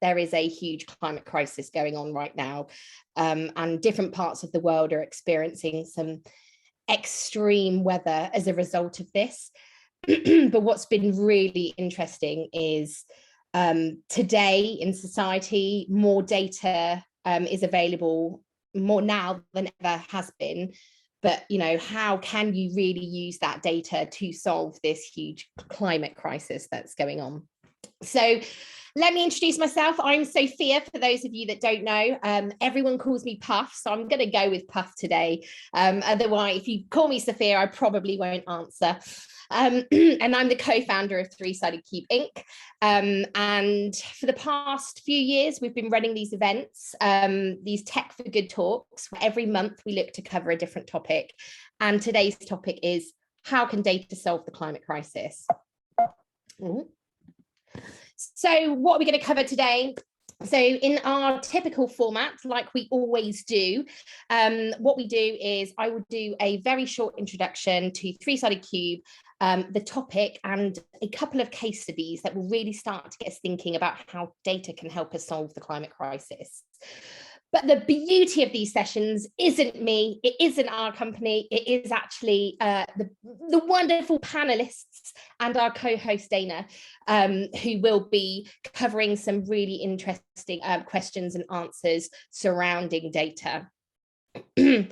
there is a huge climate crisis going on right now, and different parts of the world are experiencing some extreme weather as a result of this. But what's been really interesting is today in society, more data is available, more now than ever has been. But, you know, how can you really use that data to solve this huge climate crisis that's going on? So let me introduce myself. I'm Sophia, for those of you that don't know. Everyone calls me Puff, so I'm going to go with Puff today. Otherwise, if you call me Sophia, I probably won't answer. And I'm the co-founder of Three Sided Cube Inc. And for the past few years, we've been running these events, these Tech for Good talks. Every month we look to cover a different topic. And today's topic is, how can data solve the climate crisis? So what are we going to cover today? So in our typical format, like we always do, what we do is I will do a very short introduction to Three Sided Cube, the topic, and a couple of case studies that will really start to get us thinking about how data can help us solve the climate crisis. But the beauty of these sessions isn't me, it isn't our company, it is actually the wonderful panelists and our co-host Dana, who will be covering some really interesting questions and answers surrounding data. And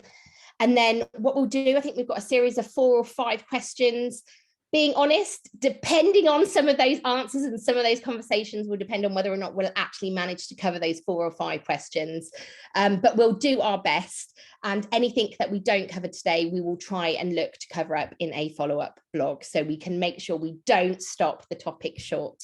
then what we'll do, I think we've got a series of 4 or 5 questions. Being honest, depending on some of those answers and some of those conversations will depend on whether or not we'll actually manage to cover those 4 or 5 questions. But we'll do our best. And anything that we don't cover today, we will try and look to cover up in a follow-up blog, so we can make sure we don't stop the topic short.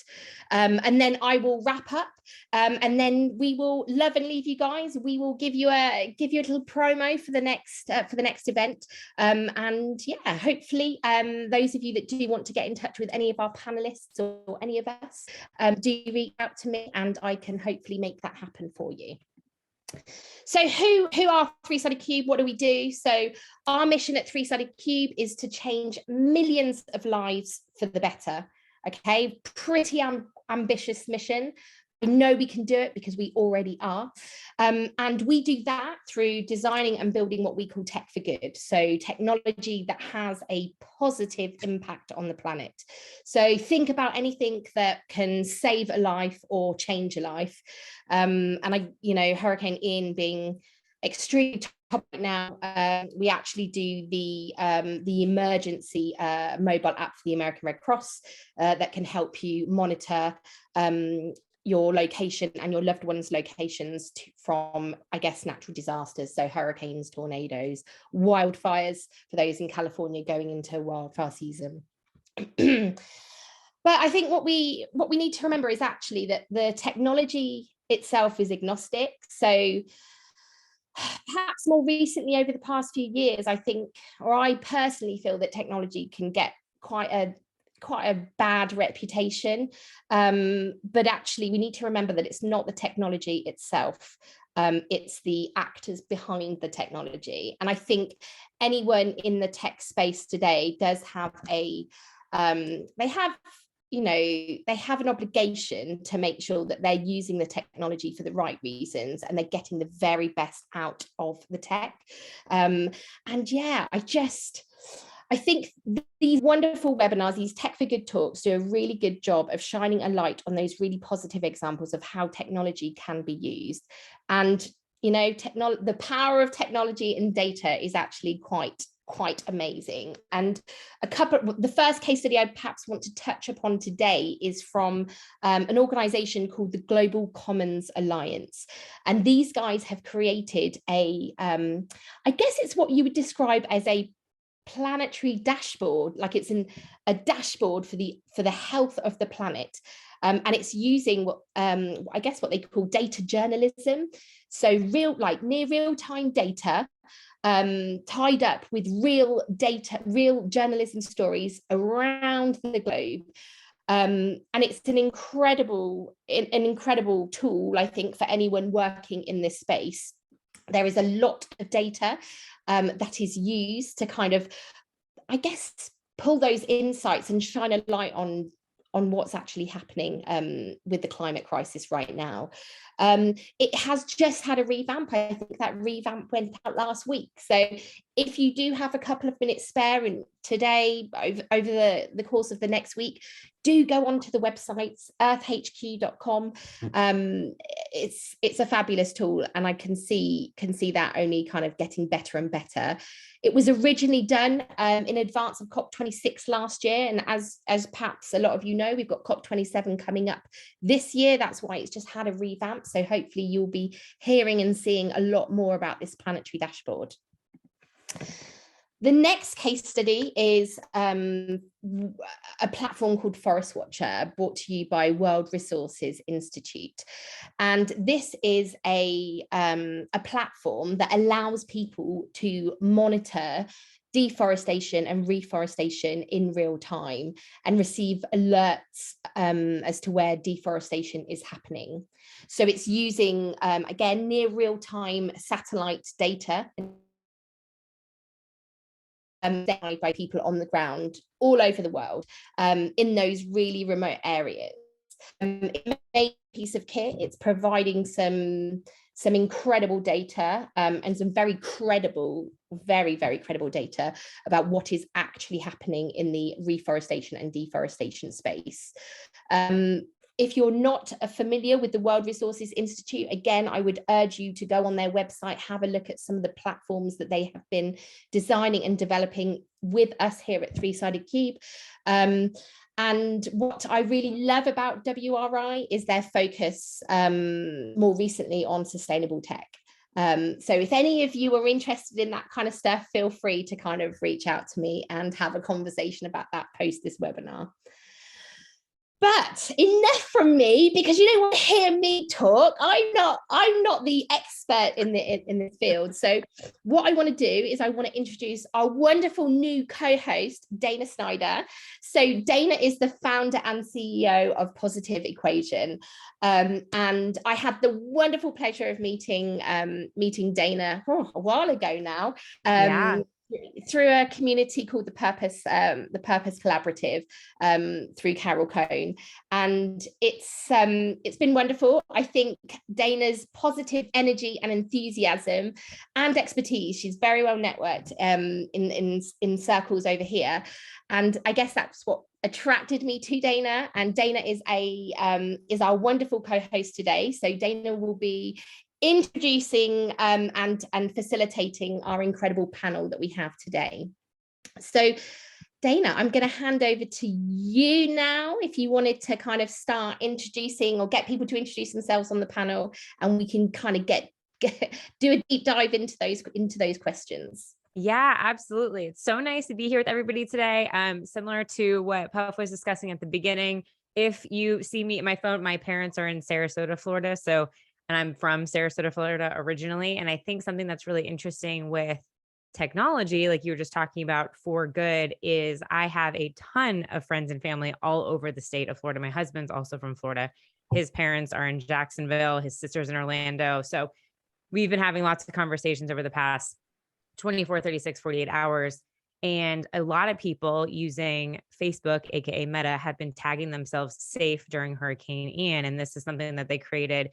And then I will wrap up, and then we will love and leave you guys. We will give you a little promo for the next event. And yeah, hopefully those of you that do want to get in touch with any of our panelists or any of us, do reach out to me, and I can hopefully make that happen for you. So who are Three Sided Cube? What do we do? So our mission at Three Sided Cube is to change millions of lives for the better. Okay, pretty ambitious mission. I know we can do it because we already are. And we do that through designing and building what we call tech for good. So technology that has a positive impact on the planet. So think about anything that can save a life or change a life. And Hurricane Ian being extremely top right now, we actually do the emergency mobile app for the American Red Cross that can help you monitor your location and your loved ones' locations from, I guess, natural disasters, so hurricanes, tornadoes, wildfires, for those in California going into wildfire season. But I think what we need to remember is actually that the technology itself is agnostic. So perhaps more recently, over the past few years, I think, or I personally feel, that technology can get quite a bad reputation, but actually we need to remember that it's not the technology itself, it's the actors behind the technology. And I think anyone in the tech space today does have they have an obligation to make sure that they're using the technology for the right reasons and they're getting the very best out of the tech. And yeah, I think these wonderful webinars, these Tech for Good talks, do a really good job of shining a light on those really positive examples of how technology can be used. And, you know, the power of technology and data is actually quite amazing. And the first case study I perhaps want to touch upon today is from an organization called the Global Commons Alliance. And these guys have created I guess it's what you would describe as a planetary dashboard, like it's a dashboard for the health of the planet, and it's using I guess what they call data journalism, so near real-time data tied up with real data, real journalism stories around the globe. And it's an incredible tool, I think, for anyone working in this space. There is a lot of data that is used to kind of, I guess, pull those insights and shine a light on what's actually happening with the climate crisis right now. It has just had a revamp. I think that revamp went out last week. So if you do have a couple of minutes spare in today, over the course of the next week, do go onto the website earthhq.com. It's a fabulous tool, and I can see that only kind of getting better and better. It was originally done in advance of COP26 last year, and as perhaps a lot of you know, we've got COP27 coming up this year. That's why it's just had a revamp. So hopefully you'll be hearing and seeing a lot more about this planetary dashboard. The next case study is a platform called Forest Watcher, brought to you by World Resources Institute. And this is a platform that allows people to monitor deforestation and reforestation in real time and receive alerts as to where deforestation is happening. So it's using, again, near real-time satellite data by people on the ground all over the world in those really remote areas. It's a piece of kit. It's providing some incredible data and some very credible data about what is actually happening in the reforestation and deforestation space. If you're not familiar with the World Resources Institute, again, I would urge you to go on their website, have a look at some of the platforms that they have been designing and developing with us here at Three Sided Cube. And what I really love about WRI is their focus more recently on sustainable tech. So if any of you are interested in that kind of stuff, feel free to kind of reach out to me and have a conversation about that post this webinar. But enough from me, because you don't want to hear me talk. I'm not the expert in the field. So what I want to do is I want to introduce our wonderful new co-host, Dana Snyder. So Dana is the founder and CEO of Positive Equation. And I had the wonderful pleasure of meeting Dana a while ago now. Through a community called the Purpose Collaborative, through Carol Cohn, and it's been wonderful. I think Dana's positive energy and enthusiasm and expertise, she's very well networked in circles over here, and I guess that's what attracted me to Dana. And Dana is our wonderful co-host today. So Dana will be introducing and facilitating our incredible panel that we have today. So Dana, I'm going to hand over to you now if you wanted to kind of start introducing or get people to introduce themselves on the panel, and we can kind of do a deep dive into those questions. Yeah, absolutely. It's so nice to be here with everybody today. Similar to what Puff was discussing at the beginning, if you see me at my phone, my parents are in Sarasota, Florida. And I'm from Sarasota, Florida originally. And I think something that's really interesting with technology, like you were just talking about for good, is I have a ton of friends and family all over the state of Florida. My husband's also from Florida. His parents are in Jacksonville, his sister's in Orlando. So we've been having lots of conversations over the past 24, 36, 48 hours. And a lot of people using Facebook, AKA Meta, have been tagging themselves safe during Hurricane Ian. And this is something that they created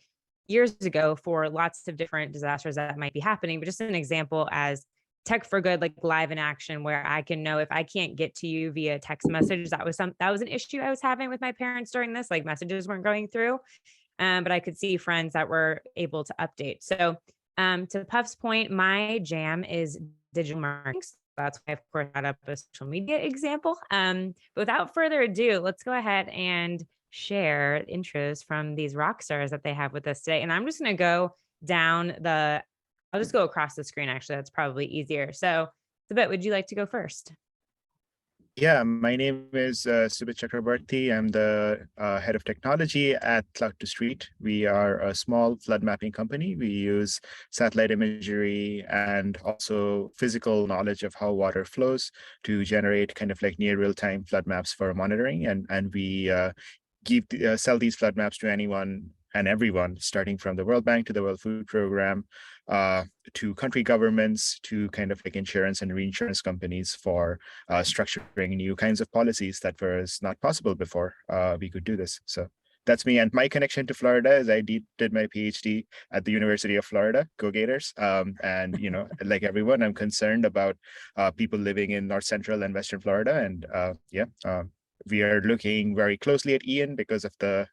years ago for lots of different disasters that might be happening, but just an example as tech for good, like live in action, where I can know if I can't get to you via text message. That was an issue I was having with my parents during this, like messages weren't going through, but I could see friends that were able to update. So to Puff's point, my jam is digital marketing. So that's why, of course, I brought up a social media example. But without further ado, let's go ahead and share intros from these rock stars that they have with us today. And I'm just going to go down I'll just go across the screen. Actually, that's probably easier. So Subit, would you like to go first? Yeah, my name is Subit Chakrabarti. I'm the head of technology at Cloud2Street. We are a small flood mapping company. We use satellite imagery and also physical knowledge of how water flows to generate kind of like near real-time flood maps for monitoring. And we sell these flood maps to anyone and everyone, starting from the World Bank to the World Food Program, to country governments, to kind of like insurance and reinsurance companies for structuring new kinds of policies that was not possible before we could do this. So that's me. And my connection to Florida is I did my PhD at the University of Florida, go Gators. And, you know, like everyone, I'm concerned about people living in North Central and Western Florida. And we are looking very closely at Ian because of the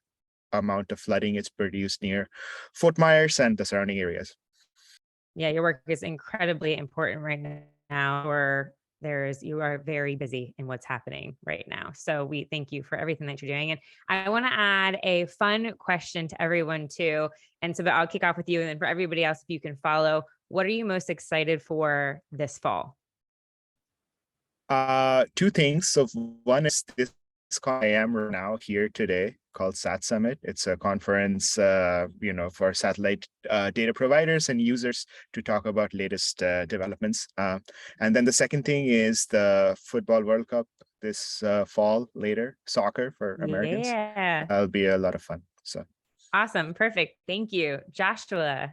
amount of flooding it's produced near Fort Myers and the surrounding areas. Yeah, your work is incredibly important right now. Or you are very busy in what's happening right now. So we thank you for everything that you're doing. And I want to add a fun question to everyone too. And so I'll kick off with you, and then for everybody else, if you can follow, what are you most excited for this fall? Two things. So one is this I am right now here today called SAT Summit. It's a conference, for satellite data providers and users to talk about latest developments. And then the second thing is the Football World Cup this fall, later, soccer for Americans. Yeah, that'll be a lot of fun. So awesome, perfect. Thank you, Joshua.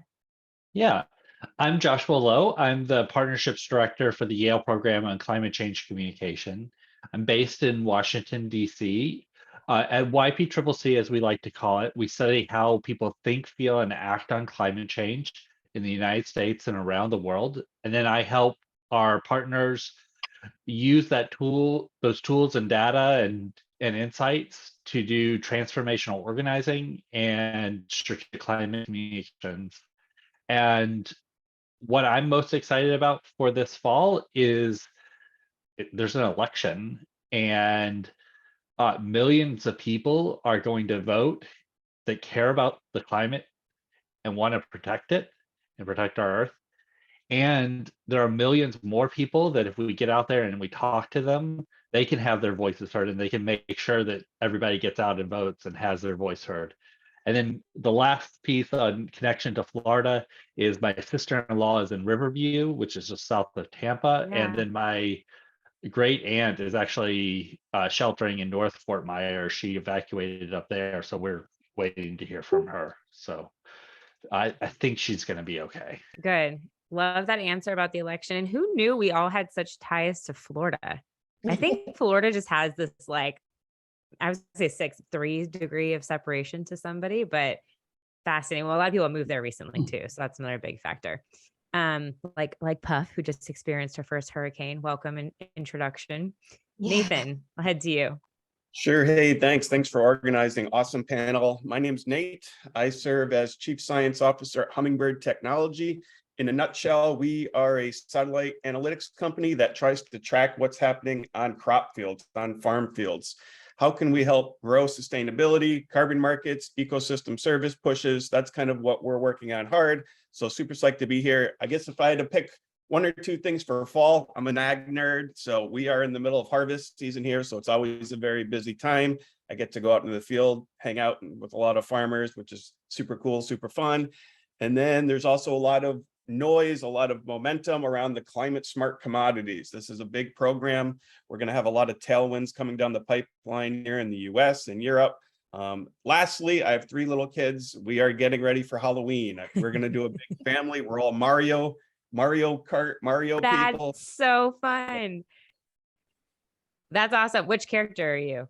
Yeah, I'm Joshua Lowe. I'm the Partnerships Director for the Yale Program on Climate Change Communication. I'm based in Washington, D.C. At YPCCC, as we like to call it, we study how people think, feel, and act on climate change in the United States and around the world. And then I help our partners use those tools and data and insights to do transformational organizing and strategic climate communications. And what I'm most excited about for this fall is there's an election, and millions of people are going to vote that care about the climate and want to protect it and protect our Earth. And there are millions more people that if we get out there and we talk to them, they can have their voices heard, and they can make sure that everybody gets out and votes and has their voice heard. And then the last piece on connection to Florida is my sister-in-law is in Riverview, which is just south of Tampa. Yeah. And then my great aunt is actually sheltering in North Fort Myers. She evacuated up there, so we're waiting to hear from her. So I think she's going to be okay. Good. Love that answer about the election. And who knew we all had such ties to Florida? I think Florida just has this, like, I would say 6'3" degree of separation to somebody, but fascinating. Well, a lot of people have moved there recently too, so that's another big factor. Like Puff, who just experienced her first hurricane. Welcome and introduction. Yeah. Nathan, I'll head to you. Sure. Hey, thanks for organizing. Awesome panel. My name's Nate. I serve as Chief Science Officer at Hummingbird Technology. In a nutshell, we are a satellite analytics company that tries to track what's happening on crop fields, on farm fields. How can we help grow sustainability, carbon markets, ecosystem service pushes? That's kind of what we're working on hard. So super psyched to be here. I guess if I had to pick one or two things for fall, I'm an ag nerd. So we are in the middle of harvest season here. So it's always a very busy time. I get to go out into the field, hang out with a lot of farmers, which is super cool, super fun. And then there's also a lot of noise, a lot of momentum around the climate smart commodities. This is a big program. We're going to have a lot of tailwinds coming down the pipeline here in the US and Europe. Lastly, I have 3 little kids. We are getting ready for Halloween. We're going to do a big family. We're all Mario Kart, Mario people. That's so fun. That's awesome. Which character are you?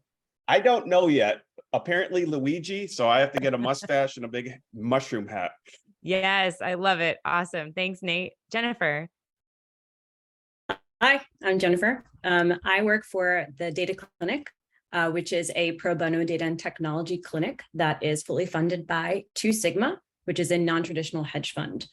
I don't know yet. Apparently Luigi, so I have to get a mustache and a big mushroom hat. Yes, I love it. Awesome. Thanks, Nate. Jennifer. Hi, I'm Jennifer. I work for the Data Clinic, which is a pro bono data and technology clinic that is fully funded by 2 Sigma, which is a non-traditional hedge fund.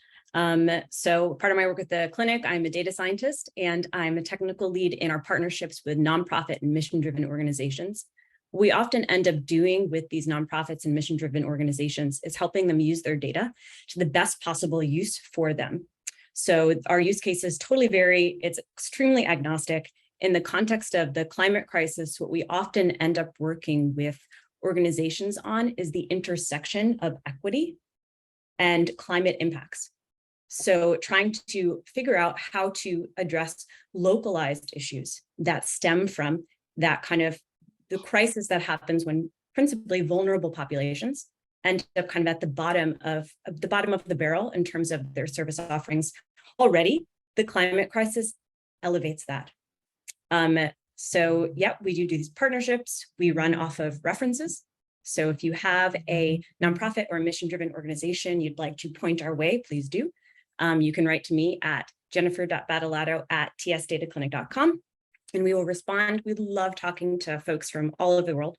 So part of my work with the clinic, I'm a data scientist, and I'm a technical lead in our partnerships with nonprofit and mission-driven organizations. What we often end up doing with these nonprofits and mission-driven organizations is helping them use their data to the best possible use for them. So our use cases totally vary. It's extremely agnostic. In the context of the climate crisis, what we often end up working with organizations on is the intersection of equity and climate impacts. So trying to figure out how to address localized issues that stem from that kind of the crisis that happens when principally vulnerable populations end up kind of at the bottom of the barrel in terms of their service offerings. Already, the climate crisis elevates that. So yeah, we do these partnerships. We run off of references. So if you have a nonprofit or mission-driven organization you'd like to point our way, please do. You can write to me at jennifer.battalato@tsdataclinic.com, and we will respond. We love talking to folks from all over the world.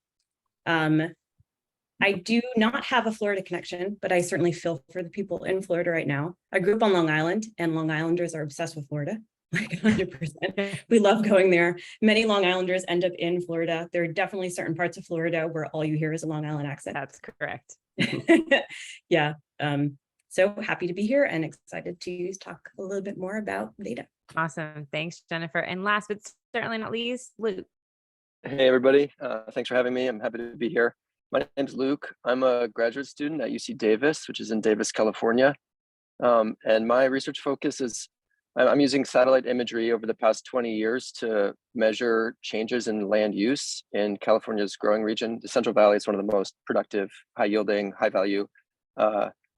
I do not have a Florida connection, but I certainly feel for the people in Florida right now. I grew up on Long Island, and Long Islanders are obsessed with Florida, like 100%. We love going there. Many Long Islanders end up in Florida. There are definitely certain parts of Florida where all you hear is a Long Island accent. That's correct. Yeah. So happy to be here and excited to talk a little bit more about data. Awesome. Thanks, Jennifer. And last but certainly not least, Luke. Hey, everybody. Thanks for having me. I'm happy to be here. My name's Luke. I'm a graduate student at UC Davis, which is in Davis, California. And my research focus is I'm using satellite imagery over the past 20 years to measure changes in land use in California's growing region. The Central Valley is one of the most productive, high-yielding, high-value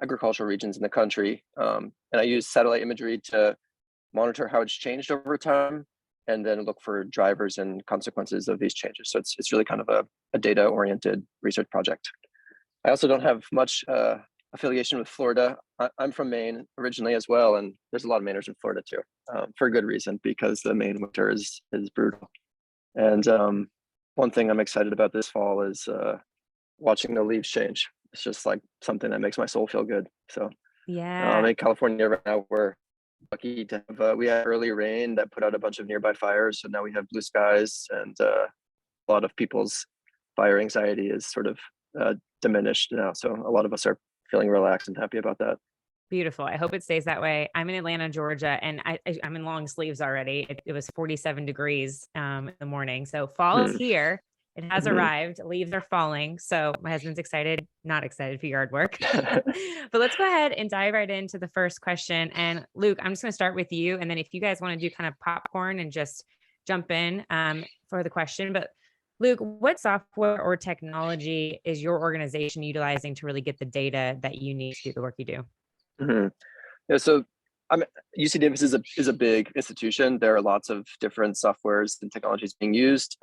agricultural regions in the country. And I use satellite imagery to monitor how it's changed over time and then look for drivers and consequences of these changes. So it's really kind of a data-oriented research project. I also don't have much affiliation with Florida. I'm from Maine originally as well, and there's a lot of Mainers in Florida too, for a good reason, because the Maine winter is brutal. And one thing I'm excited about this fall is watching the leaves change. It's just like something that makes my soul feel good. So Yeah. in California right now, we're lucky to have we had early rain that put out a bunch of nearby fires, so now we have blue skies, and a lot of people's fire anxiety is sort of diminished now. So a lot of us are feeling relaxed and happy about that. Beautiful. I hope it stays that way. I'm in Atlanta, Georgia, and I'm in long sleeves already. It was 47 degrees in the morning. So fall is here. It has arrived. Leaves are falling. So my husband's excited, not excited for yard work. But let's go ahead and dive right into the first question. And Luke, I'm just going to start with you. And then if you guys want to do kind of popcorn and just jump in for the question. But Luke, what software or technology is your organization utilizing to really get the data that you need to do the work you do? Yeah, so UC Davis is a big institution. There are lots of different softwares and technologies being used.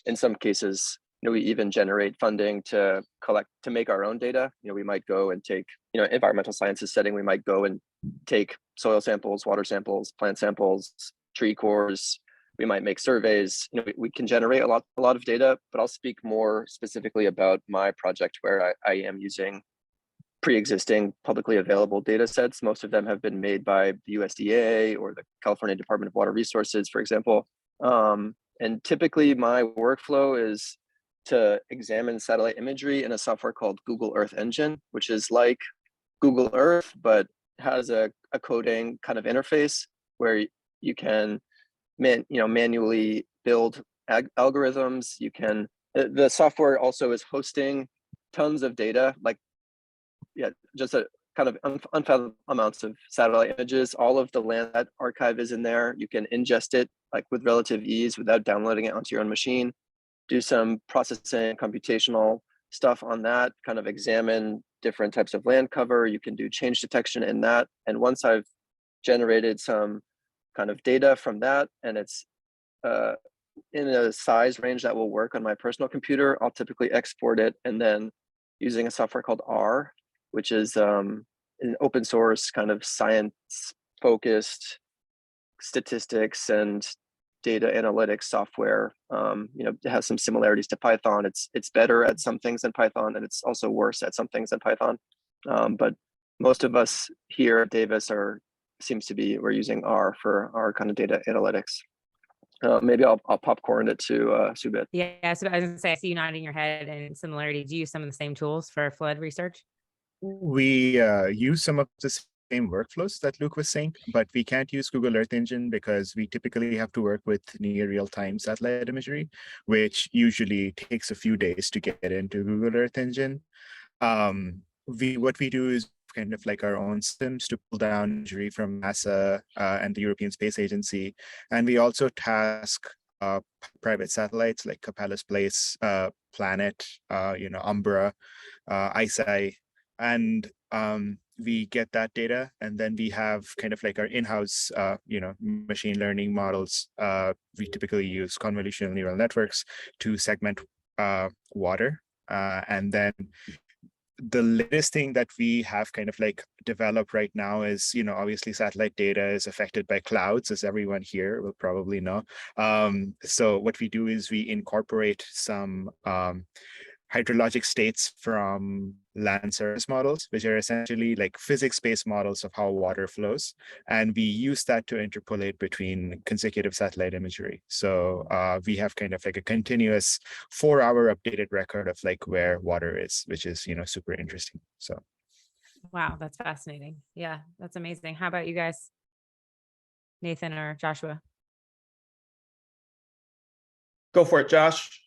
In some cases, we even generate funding to make our own data. We might go and take, environmental sciences setting, we might go and take soil samples, water samples, plant samples, tree cores. We might make surveys. We can generate a lot of data, but I'll speak more specifically about my project where I am using pre-existing publicly available data sets. Most of them have been made by the USDA or the California Department of Water Resources, for example. And typically my workflow is to examine satellite imagery in a software called Google Earth Engine, which is like Google Earth, but has a coding kind of interface where you can manually build algorithms. The software also is hosting tons of data, just a kind of unfathomable amounts of satellite images. All of the land archive is in there. You can ingest it with relative ease without downloading it onto your own machine. Do some processing, computational stuff on that, kind of examine different types of land cover. You can do change detection in that. And once I've generated some kind of data from that, and it's in a size range that will work on my personal computer, I'll typically export it, and then using a software called R, which is an open source kind of science focused statistics and data analytics software. It has some similarities to Python. It's better at some things than Python, and it's also worse at some things than Python. But most of us here at Davis we're using R for our kind of data analytics. Maybe I'll popcorn it to Subit. Yeah, so I was going to say, I see you nodding your head and similarity. Do you use some of the same tools for flood research? We use some of the same workflows that Luke was saying, but we can't use Google Earth Engine because we typically have to work with near real-time satellite imagery, which usually takes a few days to get into Google Earth Engine. What we do is kind of like our own systems to pull down imagery from NASA and the European Space Agency. And we also task private satellites like Capellus Place, Planet, Umbra, ICEYE, and we get that data, and then we have kind of like our in-house, machine learning models. We typically use convolutional neural networks to segment water, and then the latest thing that we have kind of like developed right now is, obviously satellite data is affected by clouds, as everyone here will probably know. So what we do is we incorporate some hydrologic states from land surface models, which are essentially like physics-based models of how water flows. And we use that to interpolate between consecutive satellite imagery. So we have kind of like a continuous 4-hour updated record of like where water is, which is, super interesting. So. Wow, that's fascinating. Yeah, that's amazing. How about you guys, Nathan or Joshua? Go for it, Josh.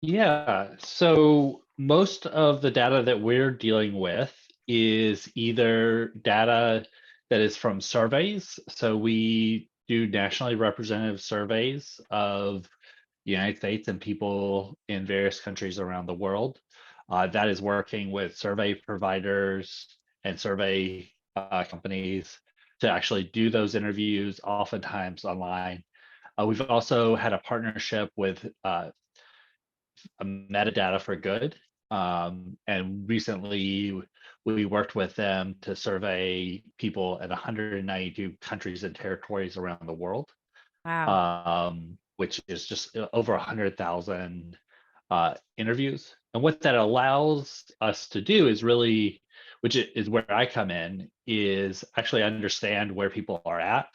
Yeah, so most of the data that we're dealing with is either data that is from surveys. So we do nationally representative surveys of the United States and people in various countries around the world. That is working with survey providers and survey companies to actually do those interviews, oftentimes online. We've also had a partnership with Metadata for Good. And recently we worked with them to survey people in 192 countries and territories around the world. Wow. Which is just over 100,000 interviews. And what that allows us to do is really, which is where I come in, is actually understand where people are at,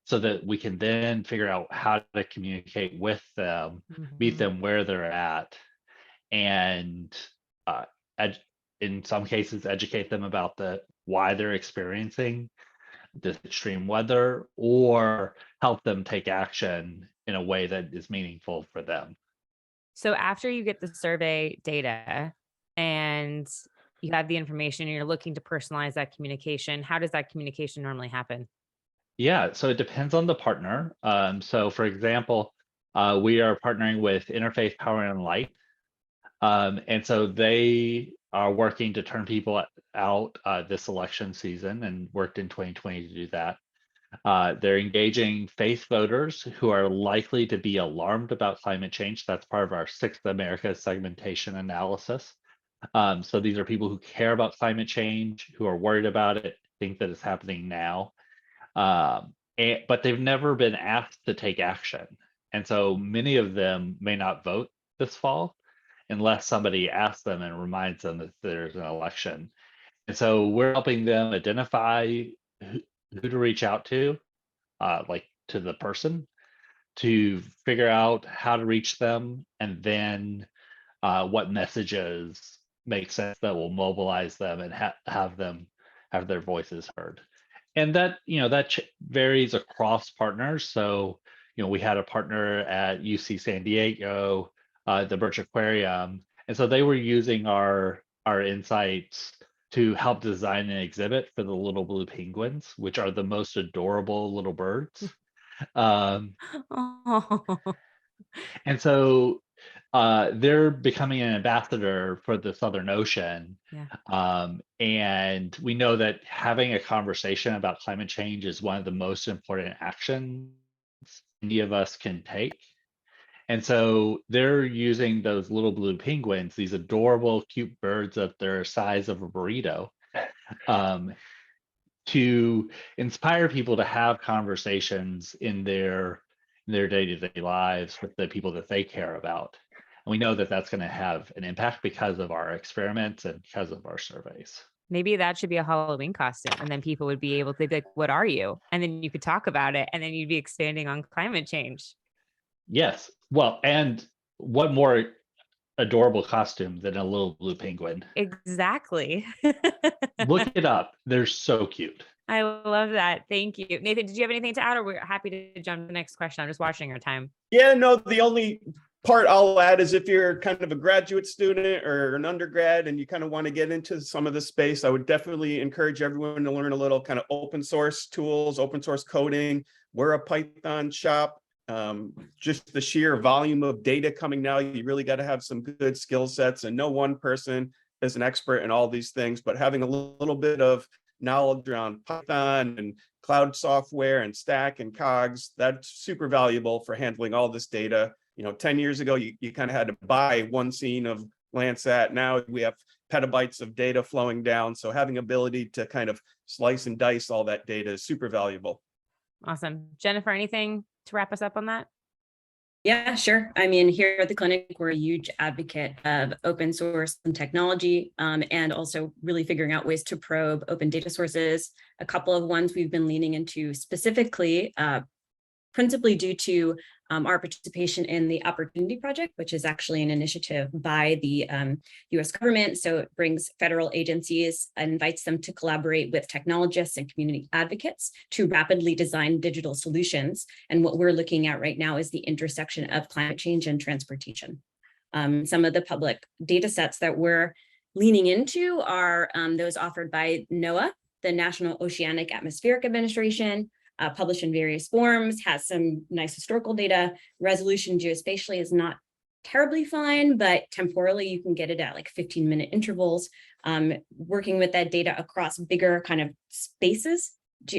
so that we can then figure out how to communicate with them, meet them where they're at, and in some cases educate them about why they're experiencing this extreme weather, or help them take action in a way that is meaningful for them. So after you get the survey data and you have the information and you're looking to personalize that communication, how does that communication normally happen? Yeah, so it depends on the partner. So for example, we are partnering with Interfaith Power and Light. And so they are working to turn people out this election season, and worked in 2020 to do that. They're engaging faith voters who are likely to be alarmed about climate change. That's part of our 6th America segmentation analysis. So these are people who care about climate change, who are worried about it, think that it's happening now. But they've never been asked to take action. And so many of them may not vote this fall unless somebody asks them and reminds them that there's an election. And so we're helping them identify who to reach out to, like to the person, to figure out how to reach them, and then what messages make sense that will mobilize them and have them have their voices heard. And that, that varies across partners. So, we had a partner at UC San Diego, the Birch Aquarium, and so they were using our insights to help design an exhibit for the little blue penguins, which are the most adorable little birds. And so they're becoming an ambassador for the Southern Ocean. Yeah. And we know that having a conversation about climate change is one of the most important actions any of us can take. And so they're using those little blue penguins, these adorable, cute birds that they're size of a burrito, to inspire people to have conversations in their day-to-day lives with the people that they care about. And we know that that's going to have an impact because of our experiments and because of our surveys. Maybe that should be a Halloween costume, and then people would be able to be like, what are you? And then you could talk about it, and then you'd be expanding on climate change. Yes. Well, and what more adorable costume than a little blue penguin? Exactly. Look it up. They're so cute. I love that. Thank you. Nathan, did you have anything to add, or we're happy to jump to the next question? I'm just watching our time. Yeah, no, the only part I'll add is if you're kind of a graduate student or an undergrad and you kind of want to get into some of the space, I would definitely encourage everyone to learn a little kind of open source tools, open source coding. We're a Python shop. Just the sheer volume of data coming now, you really got to have some good skill sets, and no one person is an expert in all these things, but having a little bit of knowledge around Python and cloud software and Stack and Cogs, that's super valuable for handling all this data. 10 years ago, you kind of had to buy one scene of Landsat. Now we have petabytes of data flowing down. So having ability to kind of slice and dice all that data is super valuable. Awesome. Jennifer, anything to wrap us up on that? Yeah, sure. I mean, here at the clinic, we're a huge advocate of open source and technology, and also really figuring out ways to probe open data sources. A couple of ones we've been leaning into specifically, principally due to our participation in the Opportunity Project, which is actually an initiative by the US government. So it brings federal agencies, invites them to collaborate with technologists and community advocates to rapidly design digital solutions. And what we're looking at right now is the intersection of climate change and transportation. Some of the public data sets that we're leaning into are those offered by NOAA, the National Oceanic Atmospheric Administration, published in various forms, has some nice historical data. Resolution geospatially is not terribly fine, but temporally you can get it at like 15-minute intervals. Working with that data across bigger kind of spaces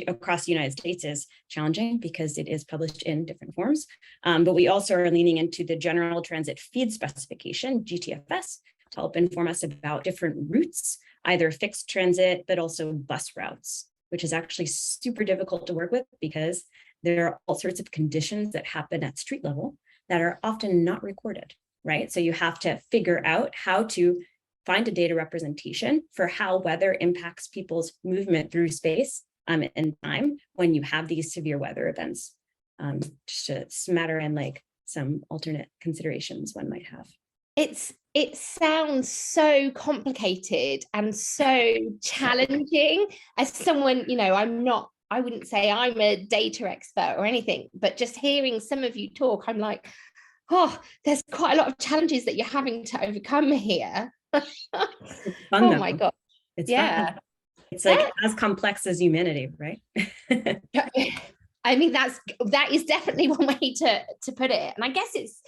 across the United States is challenging because it is published in different forms. But we also are leaning into the General Transit Feed Specification, GTFS, to help inform us about different routes, either fixed transit, but also bus routes, which is actually super difficult to work with because there are all sorts of conditions that happen at street level that are often not recorded, right? So you have to figure out how to find a data representation for how weather impacts people's movement through space and time when you have these severe weather events. Just to smatter in like some alternate considerations one might have. It sounds so complicated and so challenging. As someone, I wouldn't say I'm a data expert or anything, but just hearing some of you talk, I'm like, oh, there's quite a lot of challenges that you're having to overcome here. Fun, oh my God. It's yeah. Fun. It's like as complex as humanity, right? I mean, that is definitely one way to put it. And I guess it's,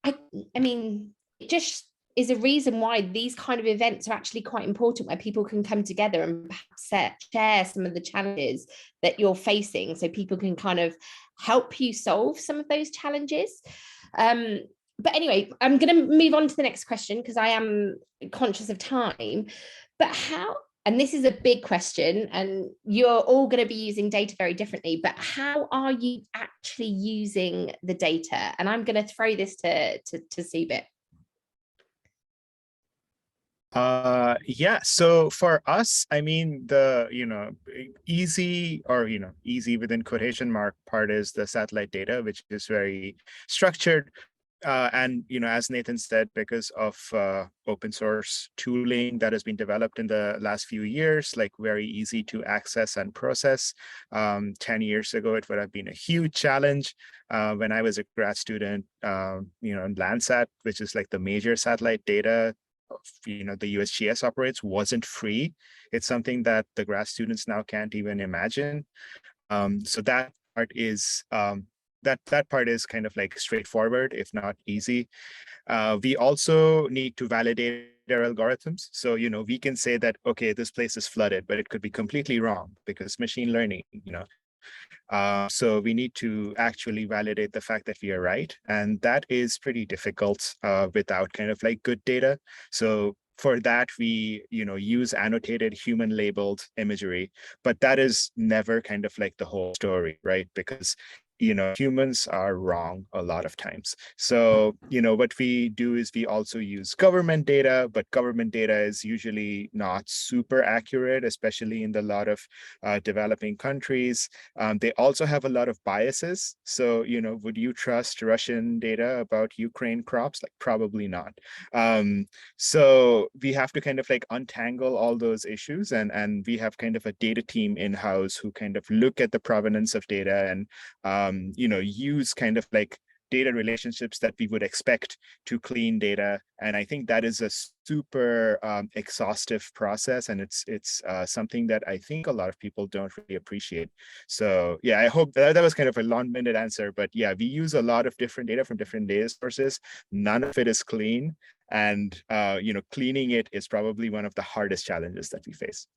I mean, it just is a reason why these kind of events are actually quite important, where people can come together and perhaps share some of the challenges that you're facing, so people can kind of help you solve some of those challenges. But anyway, I'm going to move on to the next question because I am conscious of time. But how, and this is a big question, and you're all going to be using data very differently, but how are you actually using the data? And I'm going to throw this to Subit. Yeah, so for us, I mean, the easy, or easy within quotation mark part is the satellite data, which is very structured. And as Nathan said, because of open source tooling that has been developed in the last few years, like very easy to access and process. 10 years ago, it would have been a huge challenge. When I was a grad student, Landsat, which is like the major satellite data the USGS operates, wasn't free. It's something that the grad students now can't even imagine. So that part is that part is kind of like straightforward, if not easy. We also need to validate their algorithms. So, we can say that, okay, this place is flooded, but it could be completely wrong because machine learning, so we need to actually validate the fact that we are right. And that is pretty difficult without kind of like good data. So for that, we, use annotated human labeled imagery, but that is never kind of like the whole story, right? Because humans are wrong a lot of times. So, what we do is we also use government data, but government data is usually not super accurate, especially in a lot of developing countries. They also have a lot of biases. So, would you trust Russian data about Ukraine crops? Like, probably not. So we have to kind of like untangle all those issues, and we have kind of a data team in-house who kind of look at the provenance of data and use kind of like data relationships that we would expect to clean data. And I think that is a super exhaustive process, and it's something that I think a lot of people don't really appreciate. So yeah, I hope that was kind of a long-winded answer, but yeah, we use a lot of different data from different data sources. None of it is clean, and cleaning it is probably one of the hardest challenges that we face.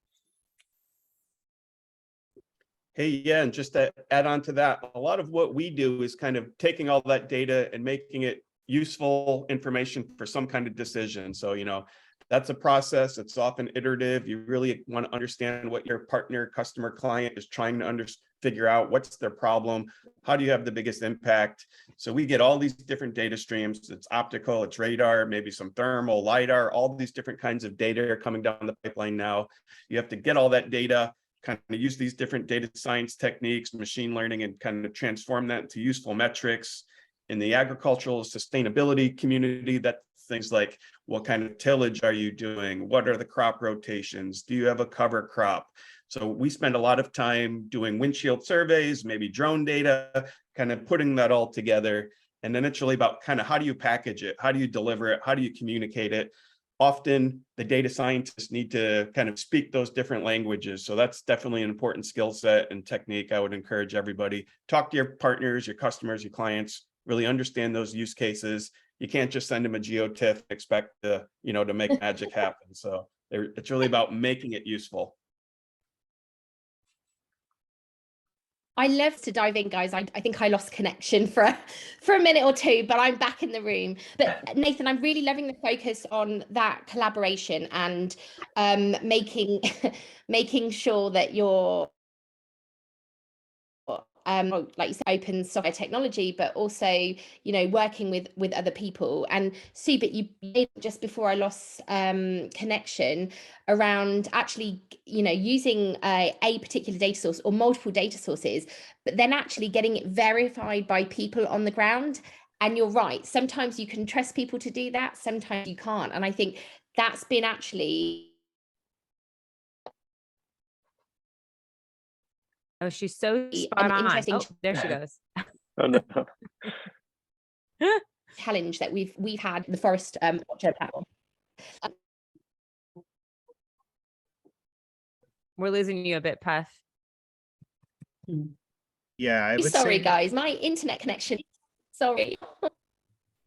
Hey, yeah, and just to add on to that, a lot of what we do is kind of taking all that data and making it useful information for some kind of decision. So, that's a process. It's often iterative. You really want to understand what your partner, customer, client is trying to figure out. What's their problem? How do you have the biggest impact? So we get all these different data streams. It's optical, it's radar, maybe some thermal, LiDAR, all these different kinds of data are coming down the pipeline now. You have to get all that data, kind of use these different data science techniques, machine learning, and kind of transform that into useful metrics. In the agricultural sustainability community, that things like, what kind of tillage are you doing? What are the crop rotations? Do you have a cover crop? So we spend a lot of time doing windshield surveys, maybe drone data, kind of putting that all together. And then it's really about kind of, how do you package it? How do you deliver it? How do you communicate it? Often the data scientists need to kind of speak those different languages. So that's definitely an important skill set and technique. I would encourage everybody, talk to your partners, your customers, your clients, really understand those use cases. You can't just send them a geotiff and expect to make magic happen. So it's really about making it useful. I love to dive in, guys. I think I lost connection for a minute or two, but I'm back in the room. But Nathan, I'm really loving the focus on that collaboration and making sure that you're like you said, open software technology, but also working with other people. And Subit, you just before I lost connection around actually using a particular data source or multiple data sources, but then actually getting it verified by people on the ground. And you're right, sometimes you can trust people to do that, sometimes you can't. And I think that's been actually Oh, she's so spot on. Oh, there she goes. Oh no. challenge that we've had the Forest Watcher platform. We're losing you a bit, Puff. Yeah, I would Sorry, say, guys, my internet connection. Sorry.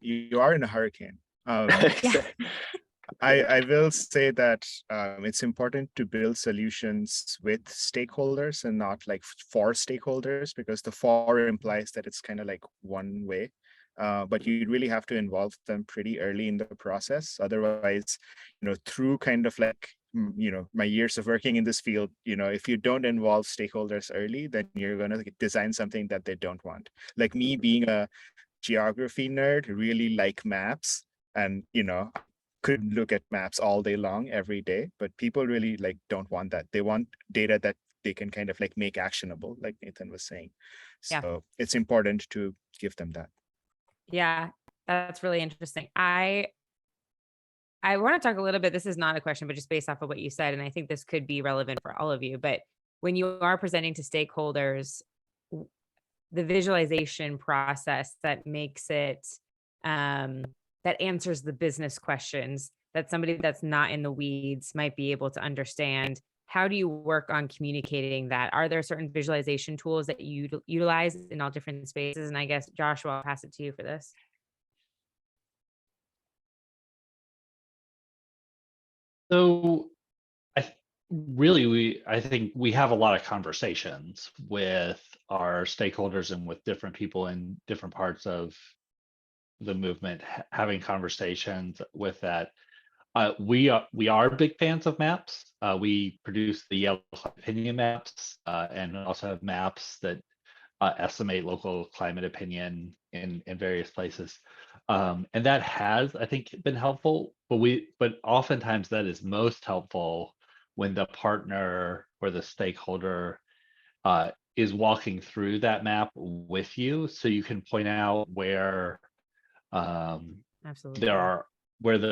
You are in a hurricane. Yeah. I will say that it's important to build solutions with stakeholders and not like for stakeholders, because the for implies that it's kind of like one way. But you really have to involve them pretty early in the process. Otherwise, through kind of like, my years of working in this field, if you don't involve stakeholders early, then you're going to design something that they don't want. Like me being a geography nerd, really like maps, and could look at maps all day long every day, but people really don't want that. They want data that they can kind of like make actionable, like Nathan was saying. So it's important to give them that. Yeah, that's really interesting. I want to talk a little bit, this is not a question, but just based off of what you said, and I think this could be relevant for all of you, but when you are presenting to stakeholders, the visualization process that makes it, that answers the business questions that somebody that's not in the weeds might be able to understand. How do you work on communicating that? Are there certain visualization tools that you utilize in all different spaces? And I guess, Joshua, I'll pass it to you for this. So I think we have a lot of conversations with our stakeholders and with different people in different parts of the movement, having conversations with that. We are big fans of maps. We produce the Yale opinion maps and also have maps that estimate local climate opinion in various places. And that has, I think, been helpful, but oftentimes that is most helpful when the partner or the stakeholder is walking through that map with you, so you can point out where Absolutely. there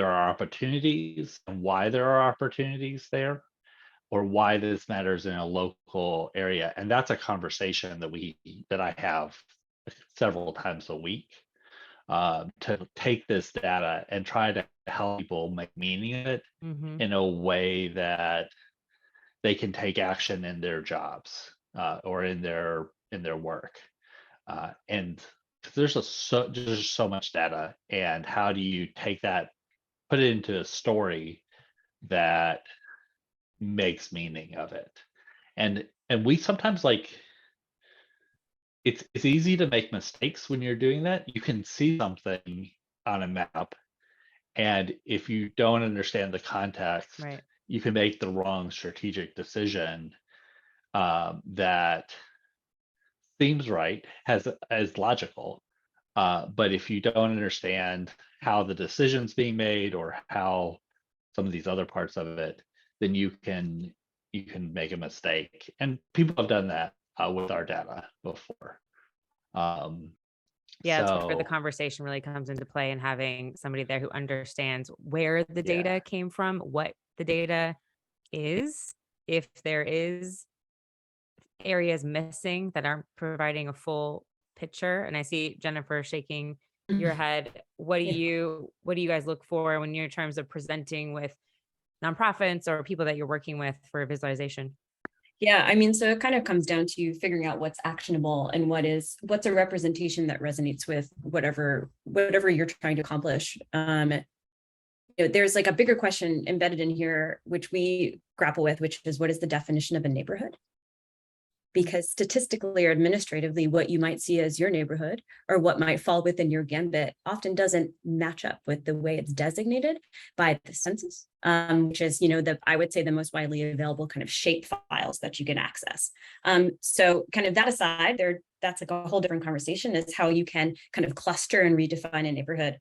are opportunities and why there are opportunities there, or why this matters in a local area. And that's a conversation that I have several times a week. to take this data and try to help people make meaning of it in a way that they can take action in their jobs or in their work. And there's so much data, and how do you take that, put it into a story that makes meaning of it? And we sometimes, like, it's easy to make mistakes when you're doing that. You can see something on a map, and if you don't understand the context, Right. you can make the wrong strategic decision that seems right, as logical, but if you don't understand how the decision's being made or how some of these other parts of it, then you can make a mistake. And people have done that with our data before. Yeah, that's where the So conversation really comes into play, and having somebody there who understands where the data came from, what the data is, if there is areas missing that aren't providing a full picture. And I see Jennifer shaking your head. What do you guys look for when you're in terms of presenting with nonprofits or people that you're working with for visualization? Yeah, I mean, so it kind of comes down to figuring out what's actionable and what's a representation that resonates with whatever you're trying to accomplish. There's like a bigger question embedded in here, which we grapple with, which is, what is the definition of a neighborhood? Because statistically or administratively, what you might see as your neighborhood or what might fall within your gambit often doesn't match up with the way it's designated by the census, which is, I would say the most widely available kind of shape files that you can access. So kind of that aside, that's like a whole different conversation, is how you can kind of cluster and redefine a neighborhood.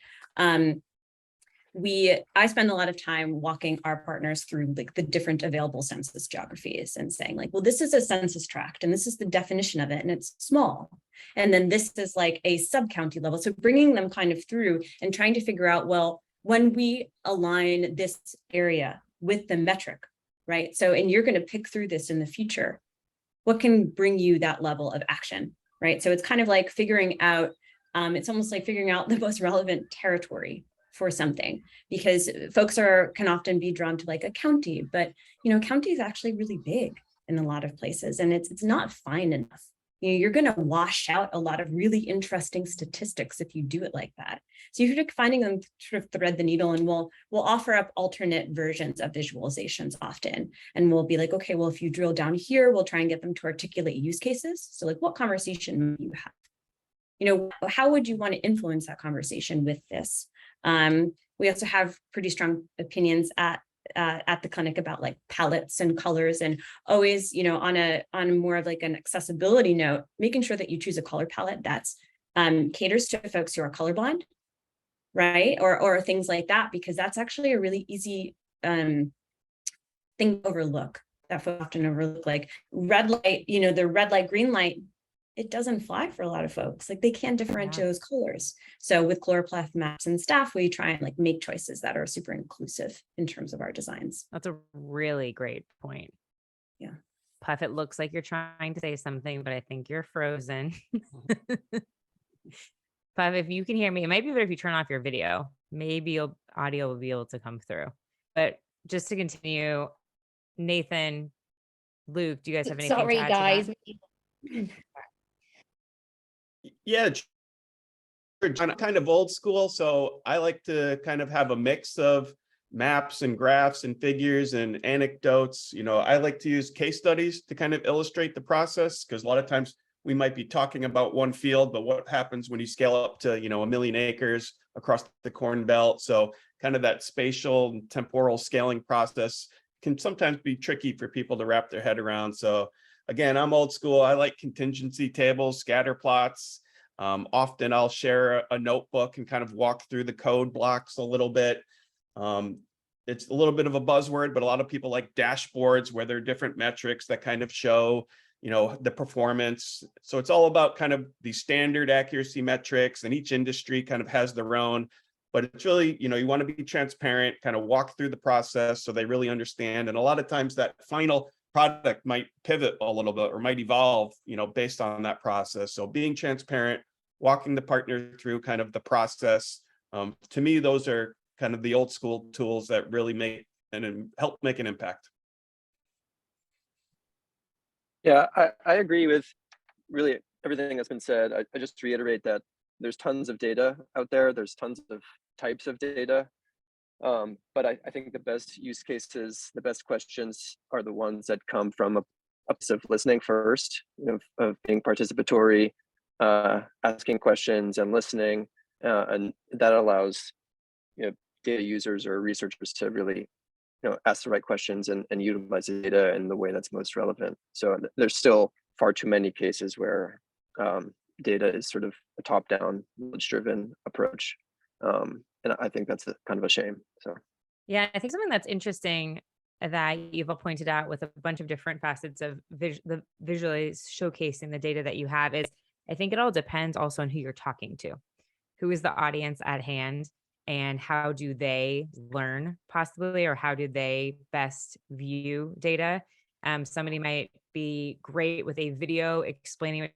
I spend a lot of time walking our partners through like the different available census geographies and saying like, well, this is a census tract and this is the definition of it, and it's small. And then this is like a sub-county level. So bringing them kind of through and trying to figure out, well, when we align this area with the metric, right? So, and you're going to pick through this in the future, what can bring you that level of action, right? So it's kind of like figuring out, it's almost like figuring out the most relevant territory for something, because folks can often be drawn to like a county, but county is actually really big in a lot of places, and it's not fine enough. You're going to wash out a lot of really interesting statistics if you do it like that. So you're finding them sort of thread the needle, and we'll offer up alternate versions of visualizations often, and we'll be like, okay, well, if you drill down here, we'll try and get them to articulate use cases. So like, what conversation do you have? How would you want to influence that conversation with this? We also have pretty strong opinions at the clinic about like palettes and colors, and always, on a more of like an accessibility note, making sure that you choose a color palette that's caters to folks who are colorblind, right? Or things like that, because that's actually a really easy thing to overlook, that folks often overlook, like red light, the red light, green light. It doesn't fly for a lot of folks. Like, they can't differentiate those colors. So with Chloropleth maps and staff, we try and like make choices that are super inclusive in terms of our designs. That's a really great point. Yeah. Puff, it looks like you're trying to say something, but I think you're frozen. Puff, if you can hear me, it might be better if you turn off your video. Maybe audio will be able to come through. But just to continue, Nathan, Luke, do you guys have anything to add guys. to that? Yeah, I'm kind of old school, so I like to kind of have a mix of maps and graphs and figures and anecdotes. I like to use case studies to kind of illustrate the process, because a lot of times we might be talking about one field, but what happens when you scale up to, 1 million acres across the Corn Belt? So kind of that spatial and temporal scaling process can sometimes be tricky for people to wrap their head around. So again, I'm old school. I like contingency tables, scatter plots. Often I'll share a notebook and kind of walk through the code blocks a little bit. It's a little bit of a buzzword, but a lot of people like dashboards where there are different metrics that kind of show, the performance. So it's all about kind of the standard accuracy metrics, and each industry kind of has their own. But it's really, you want to be transparent, kind of walk through the process so they really understand. And a lot of times that final product might pivot a little bit or might evolve, based on that process. So being transparent, walking the partner through kind of the process. To me, those are kind of the old school tools that really make and help make an impact. Yeah, I agree with really everything that's been said. I just reiterate that there's tons of data out there. There's tons of types of data. But I think the best use cases, the best questions are the ones that come from a place of listening first, of being participatory, asking questions and listening. And that allows, data users or researchers to really, ask the right questions and utilize the data in the way that's most relevant. So there's still far too many cases where data is sort of a top-down, knowledge-driven approach. And I think that's kind of a shame. So yeah, I think something that's interesting that you've all pointed out with a bunch of different facets of the visually showcasing the data that you have is, I think it all depends also on who you're talking to, who is the audience at hand, and how do they learn possibly, or how do they best view data. Somebody might be great with a video explaining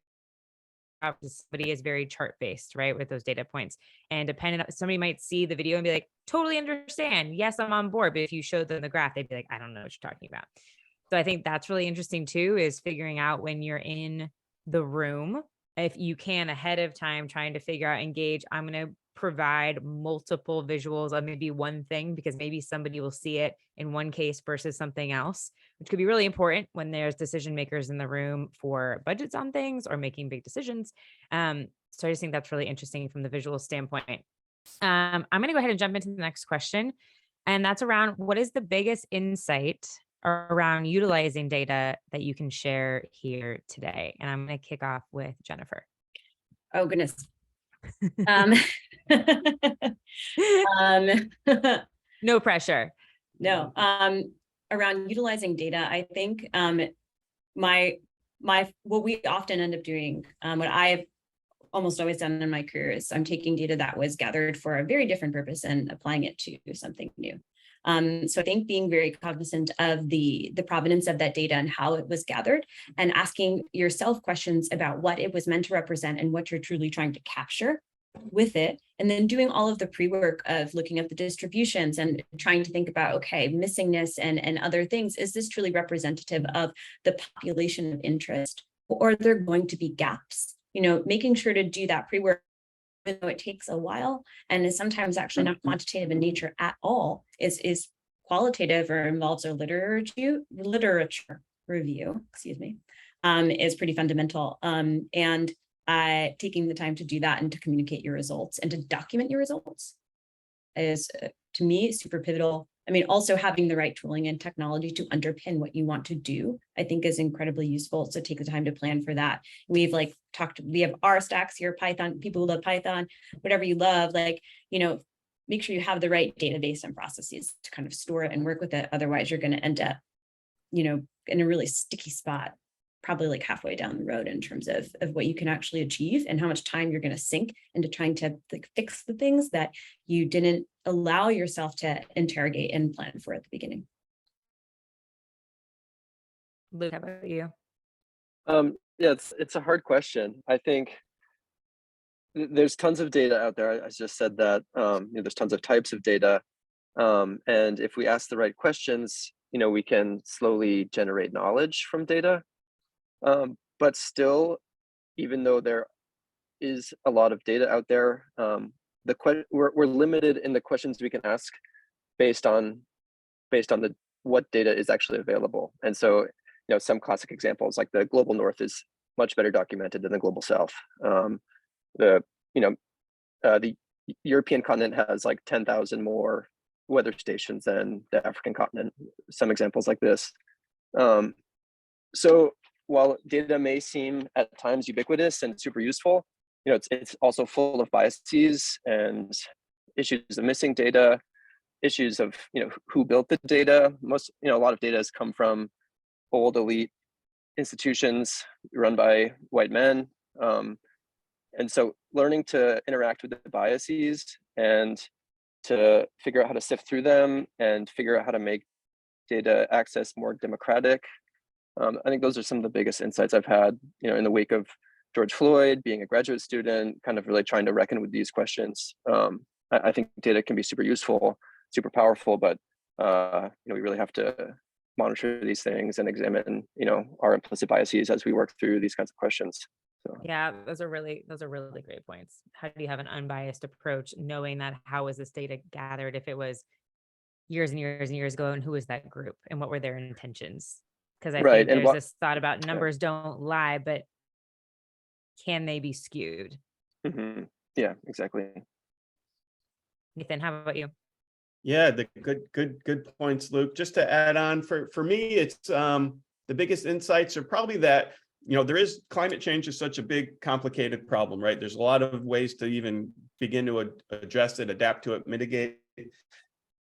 what somebody is very chart based, right, with those data points. And depending on, somebody might see the video and be like, totally understand. Yes, I'm on board. But if you showed them the graph, they'd be like, I don't know what you're talking about. So I think that's really interesting too, is figuring out when you're in the room, if you can ahead of time, trying to figure out, engage, I'm going to provide multiple visuals of maybe one thing, because maybe somebody will see it in one case versus something else, which could be really important when there's decision makers in the room for budgets on things or making big decisions. So I just think that's really interesting from the visual standpoint. I'm going to go ahead and jump into the next question. And that's around, what is the biggest insight around utilizing data that you can share here today? And I'm going to kick off with Jennifer. Oh, goodness. No pressure. No. Around utilizing data, I think what we often end up doing, what I've almost always done in my career, is I'm taking data that was gathered for a very different purpose and applying it to something new. So I think being very cognizant of the provenance of that data and how it was gathered, and asking yourself questions about what it was meant to represent and what you're truly trying to capture with it, and then doing all of the pre-work of looking at the distributions and trying to think about, okay, missingness and other things. Is this truly representative of the population of interest, or are there going to be gaps? Making sure to do that pre-work, even though it takes a while and is sometimes actually not quantitative in nature at all, is qualitative or involves a literature review, is pretty fundamental. And taking the time to do that and to communicate your results and to document your results is, to me, super pivotal. Also having the right tooling and technology to underpin what you want to do, I think, is incredibly useful. So take the time to plan for that. We have R stacks here, Python, people who love Python, whatever you love, make sure you have the right database and processes to kind of store it and work with it. Otherwise, you're going to end up, in a really sticky spot, probably like halfway down the road in terms of what you can actually achieve and how much time you're going to sink into trying to fix the things that you didn't allow yourself to interrogate and plan for at the beginning. Luke, how about you? Yeah, it's a hard question. I think there's tons of data out there. I just said that there's tons of types of data. And if we ask the right questions, we can slowly generate knowledge from data. But still, even though there is a lot of data out there, we're limited in the questions we can ask based on what data is actually available. And so, some classic examples, like the global north, is much better documented than the global south. The European continent has like 10,000 more weather stations than the African continent. Some examples like this. So while data may seem at times ubiquitous and super useful, it's also full of biases and issues of missing data, issues of who built the data. A lot of data has come from old elite institutions run by white men, and so learning to interact with the biases and to figure out how to sift through them and figure out how to make data access more democratic. I think those are some of the biggest insights I've had, in the wake of George Floyd, being a graduate student, kind of really trying to reckon with these questions. I think data can be super useful, super powerful, but we really have to monitor these things and examine, our implicit biases as we work through these kinds of questions. So. Yeah, those are really great points. How do you have an unbiased approach, knowing that how was this data gathered, if it was years and years and years ago, and who was that group and what were their intentions? Because I think there's this thought about numbers don't lie, but can they be skewed? Mm-hmm. Yeah, exactly. Nathan, how about you? Yeah, the good points, Luke. Just to add on, for me, it's the biggest insights are probably that, there is climate change is such a big, complicated problem, right? There's a lot of ways to even begin to address it, adapt to it, mitigate it.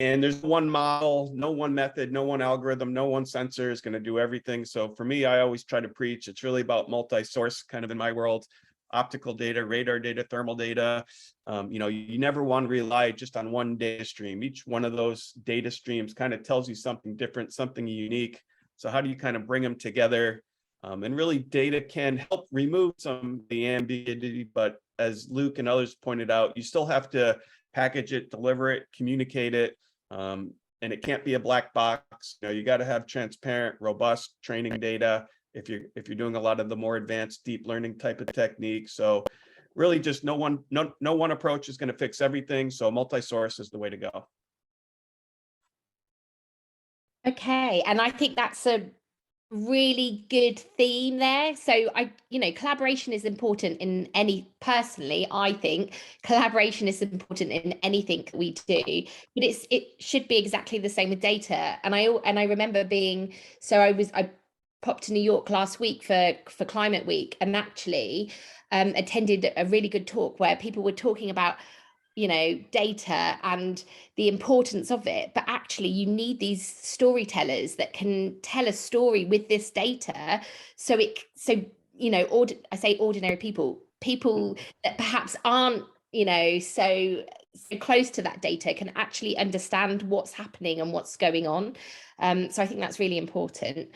And there's one model, no one method, no one algorithm, no one sensor is going to do everything. So for me, I always try to preach, it's really about multi-source kind of in my world, optical data, radar data, thermal data. You never want to rely just on one data stream. Each one of those data streams kind of tells you something different, something unique. So how do you kind of bring them together? And really data can help remove some of the ambiguity, but as Luke and others pointed out, you still have to package it, deliver it, communicate it. And it can't be a black box. You got to have transparent, robust training data if you're doing a lot of the more advanced deep learning type of techniques. So really just no one approach is going to fix everything. So multi-source is the way to go. Okay, and I think that's a really good theme there. So collaboration is important in personally, I think collaboration is important in anything that we do, but it should be exactly the same with data. And I remember I popped to New York last week for Climate Week, and actually attended a really good talk where people were talking about data and the importance of it, but actually you need these storytellers that can tell a story with this data. I say ordinary people that perhaps aren't so close to that data can actually understand what's happening and what's going on. So I think that's really important.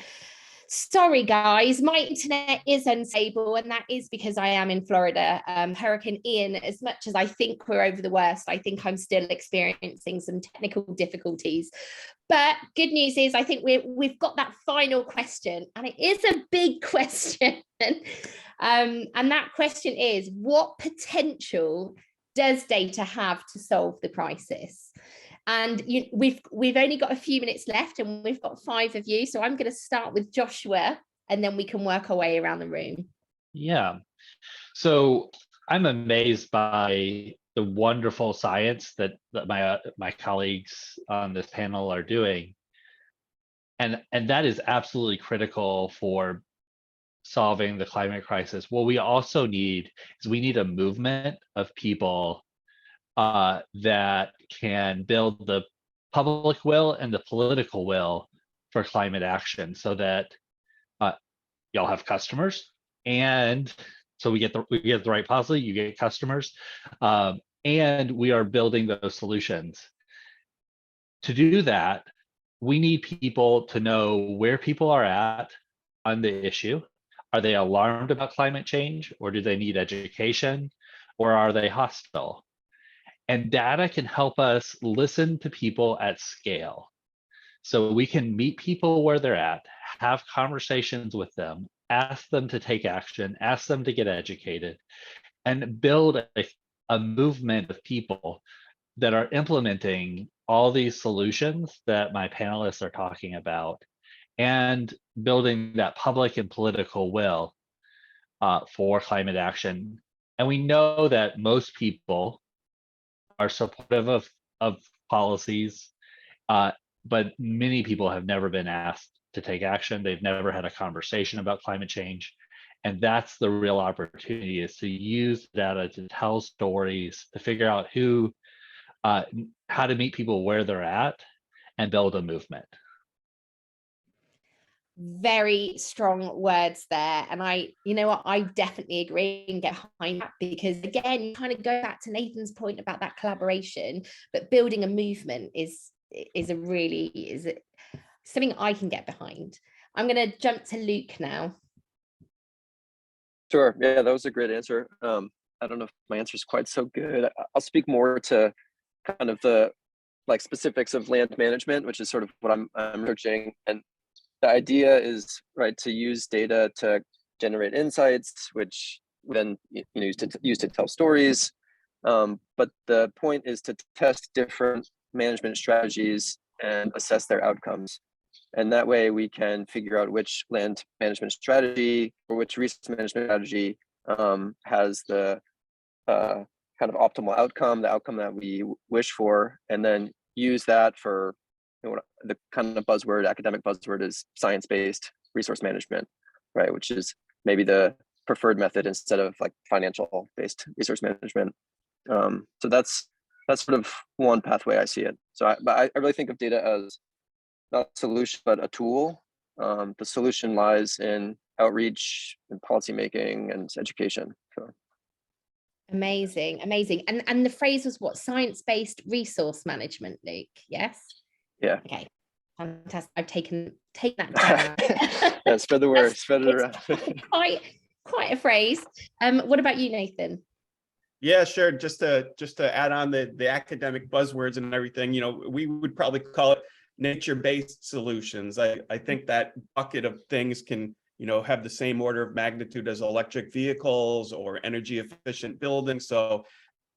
Sorry, guys, my internet is unstable, and that is because I am in Florida. Hurricane Ian, as much as I think we're over the worst, I think I'm still experiencing some technical difficulties. But good news is I think we've got that final question, and it is a big question. And that question is, what potential does data have to solve the crisis? And we've only got a few minutes left, and we've got 5 of you. So I'm going to start with Joshua, and then we can work our way around the room. Yeah. So I'm amazed by the wonderful science that my colleagues on this panel are doing. And that is absolutely critical for solving the climate crisis. What we also need is a movement of people that can build the public will and the political will for climate action, so that y'all have customers, and so we get the right policy, you get customers, and we are building those solutions. To do that, we need people to know where people are at on the issue. Are they alarmed about climate change, or do they need education, or are they hostile? And data can help us listen to people at scale. So we can meet people where they're at, have conversations with them, ask them to take action, ask them to get educated, and build a movement of people that are implementing all these solutions that my panelists are talking about, and building that public and political will for climate action. And we know that most people are supportive of policies, but many people have never been asked to take action. They've never had a conversation about climate change. And that's the real opportunity, is to use data to tell stories, to figure out how to meet people where they're at and build a movement. Very strong words there. And I definitely agree and get behind that, because again, you kind of go back to Nathan's point about that collaboration, but building a movement is something I can get behind. I'm going to jump to Luke now. Sure. Yeah, that was a great answer. I don't know if my answer is quite so good. I'll speak more to kind of the like specifics of land management, which is sort of what I'm researching. And the idea is right to use data to generate insights, which then use to tell stories. But the point is to test different management strategies and assess their outcomes. And that way we can figure out which land management strategy or which resource management strategy has the kind of optimal outcome, the outcome that we wish for, and then use that for the kind of buzzword, academic buzzword is science-based resource management, right? Which is maybe the preferred method instead of like financial-based resource management. So that's sort of one pathway I see it. So I really think of data as not a solution, but a tool. The solution lies in outreach and policymaking and education. So. Amazing. And the phrase was what? Science-based resource management, Luke. Yes. Yeah. Okay. Fantastic. I've taken that down. Yeah, spread the word. Spread it around. quite a phrase. What about you, Nathan? Yeah, sure. Just to add on the academic buzzwords and everything, we would probably call it nature-based solutions. I think that bucket of things can, have the same order of magnitude as electric vehicles or energy efficient buildings. So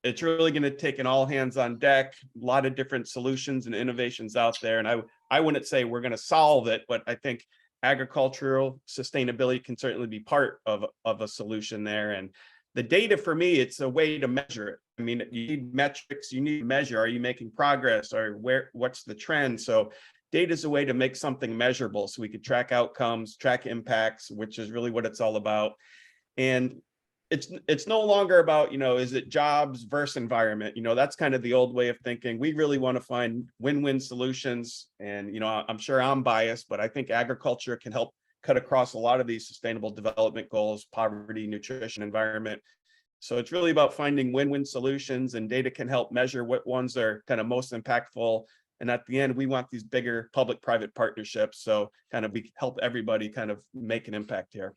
it's really going to take an all hands on deck, a lot of different solutions and innovations out there. And I wouldn't say we're going to solve it, but I think agricultural sustainability can certainly be part of a solution there. And the data, for me, it's a way to measure it. I mean, you need metrics, you need to measure, are you making progress, or what's the trend? So data is a way to make something measurable so we could track outcomes, track impacts, which is really what it's all about. And it's no longer about, is it jobs versus environment? That's kind of the old way of thinking. We really want to find win-win solutions. And, I'm sure I'm biased, but I think agriculture can help cut across a lot of these sustainable development goals: poverty, nutrition, environment. So it's really about finding win-win solutions, and data can help measure what ones are kind of most impactful. And at the end, we want these bigger public-private partnerships. So kind of we help everybody kind of make an impact here.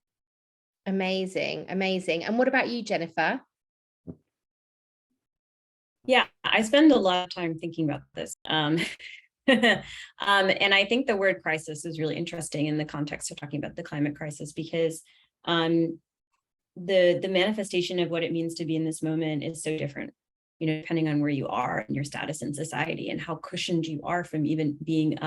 Amazing. And what about you, Jennifer? Yeah, I spend a lot of time thinking about this. And I think the word crisis is really interesting in the context of talking about the climate crisis, because the manifestation of what it means to be in this moment is so different, depending on where you are and your status in society and how cushioned you are from even being,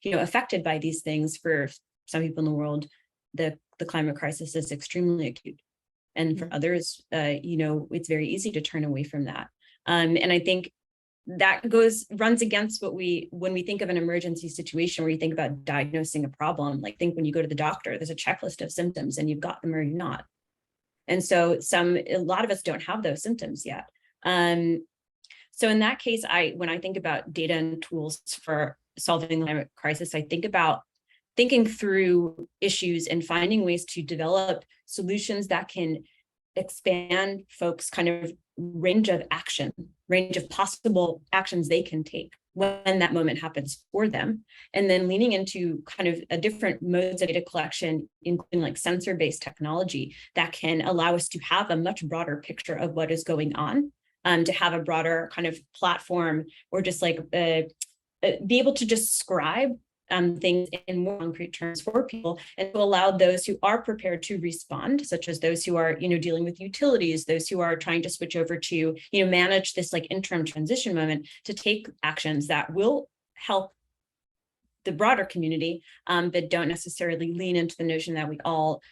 affected by these things. For some people in the world, the climate crisis is extremely acute. And for others, it's very easy to turn away from that. And I think that runs against when we think of an emergency situation where you think about diagnosing a problem, like think when you go to the doctor, there's a checklist of symptoms and you've got them or you're not. And so a lot of us don't have those symptoms yet. So in that case, when I think about data and tools for solving the climate crisis, I think about thinking through issues and finding ways to develop solutions that can expand folks' kind of range of possible actions they can take when that moment happens for them. And then leaning into kind of a different modes of data collection, including like sensor-based technology that can allow us to have a much broader picture of what is going on, to have a broader kind of platform, or just like be able to describe things in more concrete terms for people, and to allow those who are prepared to respond, such as those who are, dealing with utilities, those who are trying to switch over to, manage this like interim transition moment, to take actions that will help the broader community, but don't necessarily lean into the notion that we all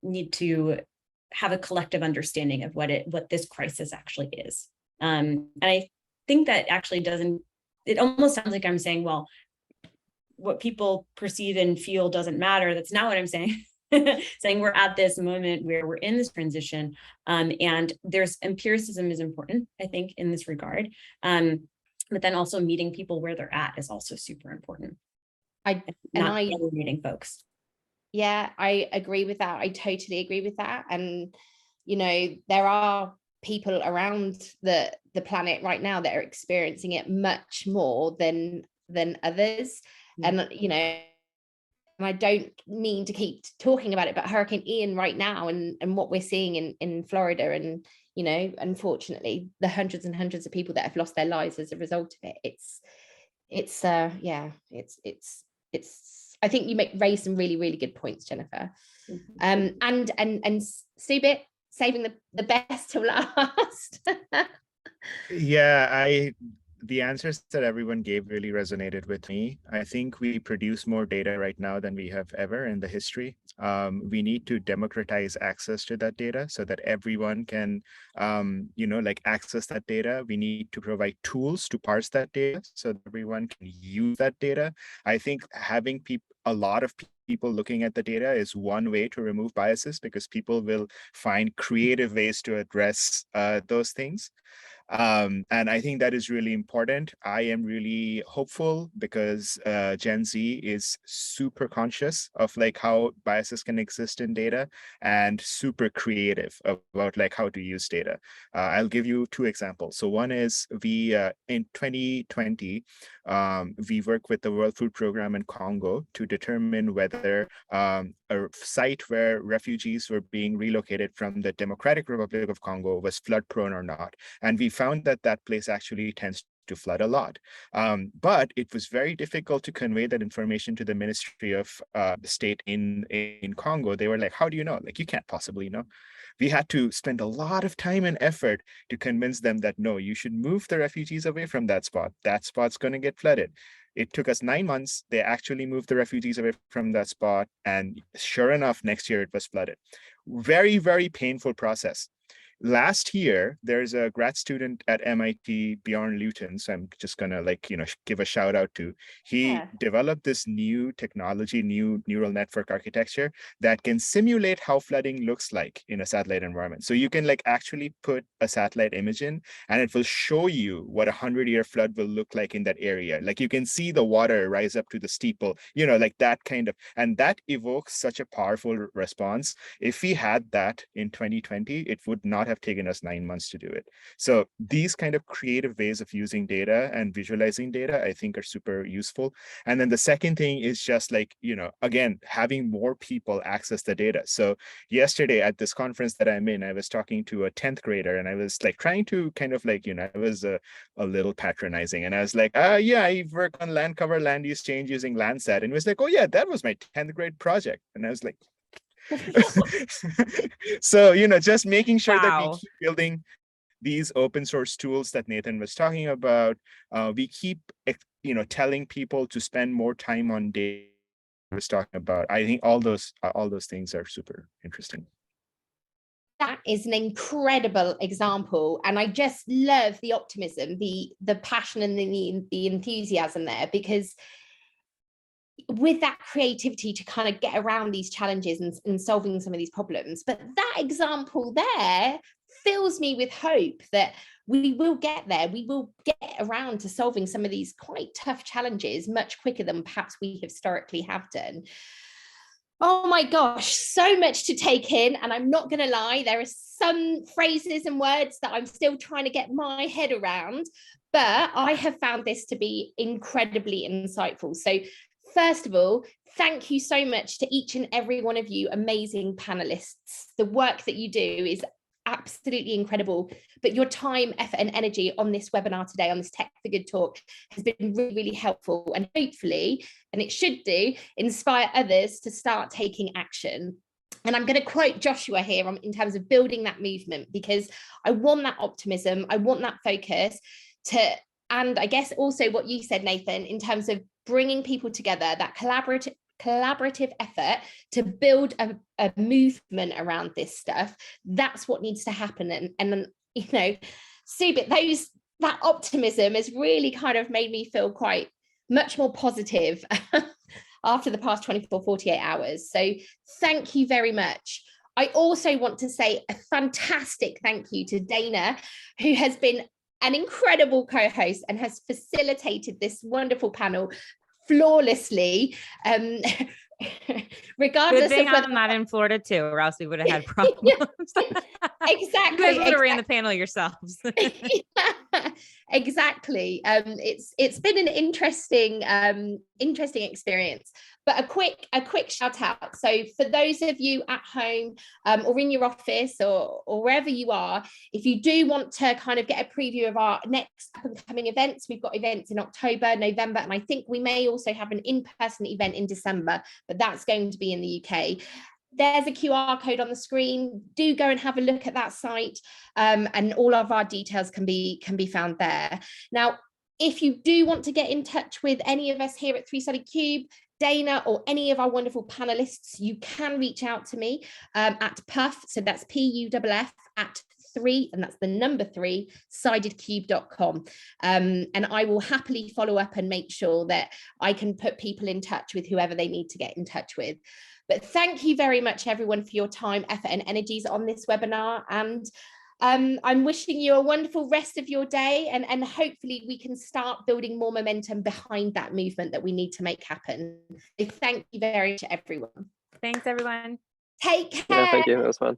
need to have a collective understanding of what this crisis actually is. And I think that actually it almost sounds like I'm saying, well, what people perceive and feel doesn't matter. That's not what I'm saying. Saying we're at this moment where we're in this transition, and there's empiricism is important, I think, in this regard. But then also meeting people where they're at is also super important. Not alienating folks. Yeah, I agree with that. I totally agree with that. And there are people around the planet right now that are experiencing it much more than others. And I don't mean to keep talking about it, but Hurricane Ian right now, and what we're seeing in Florida, and unfortunately the hundreds and hundreds of people that have lost their lives as a result of it. It's I think you raise some really, really good points, Jennifer. And Subit, saving the best till last. Yeah, the answers that everyone gave really resonated with me. I think we produce more data right now than we have ever in the history. We need to democratize access to that data so that everyone can, access that data. We need to provide tools to parse that data so that everyone can use that data. I think having a lot of people looking at the data is one way to remove biases, because people will find creative ways to address those things. And I think that is really important. I am really hopeful because Gen Z is super conscious of how biases can exist in data, and super creative about how to use data. I'll give you 2 examples. So one is we in 2020, we worked with the World Food Program in Congo to determine whether a site where refugees were being relocated from the Democratic Republic of Congo was flood prone or not. And we found that that place actually tends to flood a lot. But it was very difficult to convey that information to the Ministry of State in Congo. They were like, how do you know? You can't possibly know. We had to spend a lot of time and effort to convince them that, no, you should move the refugees away from that spot. That spot's going to get flooded. It took us 9 months. They actually moved the refugees away from that spot. And sure enough, next year it was flooded. Very, very painful process. Last year, there's a grad student at MIT, Bjorn Luton. So I'm just gonna give a shout out to. He developed this new technology, new neural network architecture that can simulate how flooding looks like in a satellite environment. So you can actually put a satellite image in, and it will show you what a 100-year flood will look like in that area. You can see the water rise up to the steeple, that kind of, and that evokes such a powerful response. If we had that in 2020, it would not have taken us 9 months to do it. So these kind of creative ways of using data and visualizing data, I think, are super useful. And then the second thing is just again, having more people access the data. So yesterday at this conference that I'm in, I was talking to a 10th grader, and I was trying to kind of I was a little patronizing, and I was like, yeah, I work on land cover land use change using Landsat. And he was like, oh yeah, that was my 10th grade project. And I was like, so just making sure that we keep building these open source tools that Nathan was talking about. We keep telling people to spend more time on data I was talking about. I think all those things are super interesting. That is an incredible example, and I just love the optimism, the passion, and the enthusiasm there, because with that creativity to kind of get around these challenges and solving some of these problems. But that example there fills me with hope that we will get there. We will get around to solving some of these quite tough challenges much quicker than perhaps we historically have done. Oh my gosh, so much to take in. And I'm not going to lie, there are some phrases and words that I'm still trying to get my head around, but I have found this to be incredibly insightful. So first of all, thank you so much to each and every one of you amazing panelists. The work that you do is absolutely incredible, but your time, effort, and energy on this webinar today, on this Tech for Good talk, has been really, really helpful, and hopefully, and it should do, inspire others to start taking action. And I'm going to quote Joshua here in terms of building that movement, because I want that optimism, I want that focus and I guess also what you said, Nathan, in terms of bringing people together, that collaborative effort to build a movement around this stuff. That's what needs to happen. And Subit, that optimism has really kind of made me feel quite much more positive after the past 24, 48 hours. So thank you very much. I also want to say a fantastic thank you to Dana, who has been an incredible co-host and has facilitated this wonderful panel flawlessly. Regardless. Good thing of whether I'm not in Florida too, or else we would have had problems. Exactly. You guys would have ran the panel yourselves. Exactly. It's been an interesting experience. But a quick shout out. So for those of you at home or in your office or wherever you are, if you do want to kind of get a preview of our next up and coming events, we've got events in October, November, and I think we may also have an in-person event in December, but that's going to be in the UK. There's a QR code on the screen. Do go and have a look at that site, and all of our details can be found there. Now, if you do want to get in touch with any of us here at Three-Sided Cube, Dana, or any of our wonderful panelists, you can reach out to me at puff, so that's PUFF at 3, and that's the number 3, sidedcube.com. And I will happily follow up and make sure that I can put people in touch with whoever they need to get in touch with. But thank you very much, everyone, for your time, effort, and energies on this webinar. And I'm wishing you a wonderful rest of your day, and hopefully we can start building more momentum behind that movement that we need to make happen. So thank you very much, everyone. Thanks, everyone. Take care. Yeah, thank you. It was fun.